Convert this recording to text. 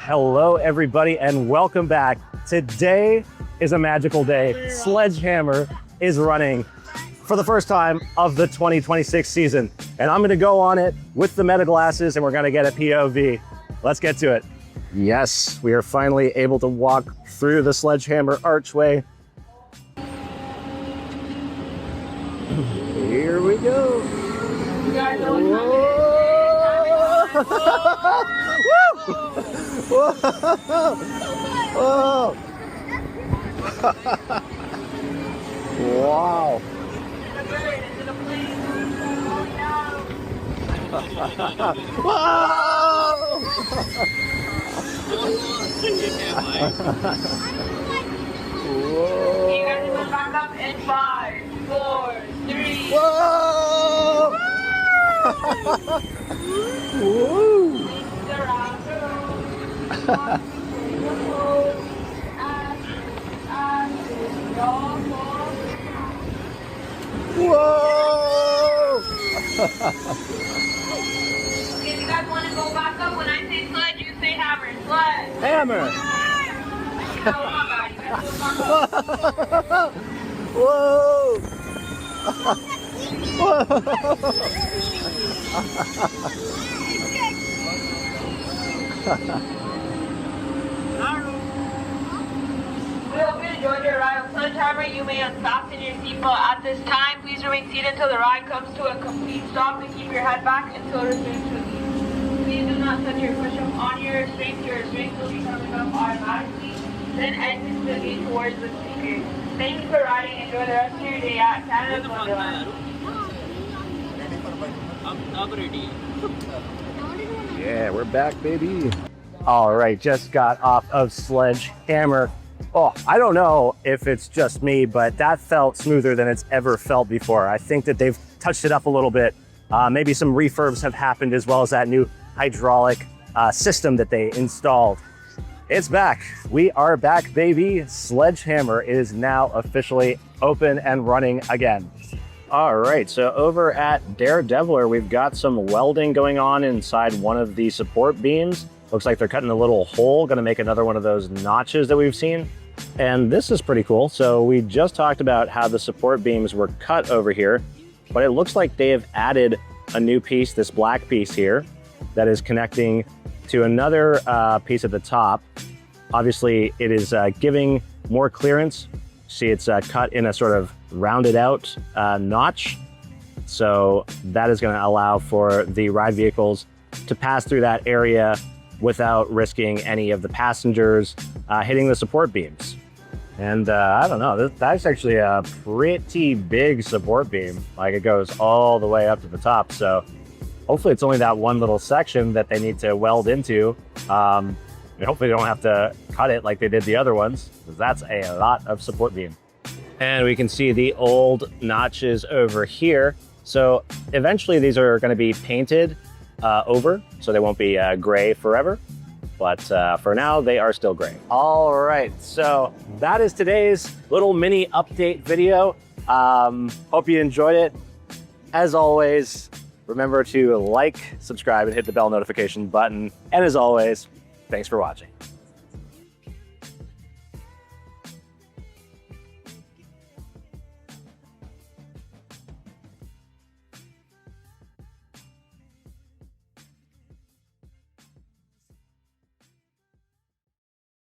Hello, everybody, and welcome back. Today is a magical day. Sledge Hammer is running for the first time of the 2026 season. And I'm gonna go on it with the meta glasses and we're gonna get a POV. Let's get to it. Yes, we are finally able to walk through the Sledge Hammer archway. Here we go. You guys know Whoa! Whoa! Wow! Whoa! You guys are gonna back up in 5, 4, 3. Whoa! Woo! Whoa! Okay, if you guys want to go back up, when I say sledge, you say hammer. Sledge. Hammer! No, not bad. You guys go back up. Whoa! We hope you enjoyed your ride on Sledge Hammer. You may unfasten your seatbelt at this time. Please remain seated until the ride comes to a complete stop and keep your head back until it returns to release. Please do not set your push-up on your restraints. Your restraints will be coming up automatically. Then exit the gate towards the speaker. Thank you for riding. Enjoy the rest of your day at Canada's Wonderland. I'm ready. Yeah, we're back, baby. All right, just got off of Sledge Hammer. Oh, I don't know if it's just me, but that felt smoother than it's ever felt before. I think that they've touched it up a little bit. Maybe some refurbs have happened, as well as that new hydraulic system that they installed. It's back. We are back, baby. Sledge Hammer is now officially open and running again. All right, so over at DareDeviler, we've got some welding going on inside one of the support beams. Looks like they're cutting a little hole, gonna make another one of those notches that we've seen. And this is pretty cool. So we just talked about how the support beams were cut over here, but it looks like they have added a new piece, this black piece here, that is connecting to another piece at the top. Obviously, it is giving more clearance. See, it's cut in a sort of rounded out notch. So that is gonna allow for the ride vehicles to pass through that area without risking any of the passengers hitting the support beams. And I don't know, that's actually a pretty big support beam. Like, it goes all the way up to the top. So hopefully it's only that one little section that they need to weld into. And hopefully they don't have to cut it like they did the other ones, because that's a lot of support beam. And we can see the old notches over here. So eventually these are gonna be painted over, so they won't be gray forever. But for now, they are still gray. All right, so that is today's little mini update video. Hope you enjoyed it. As always, remember to like, subscribe, and hit the bell notification button. And as always, thanks for watching.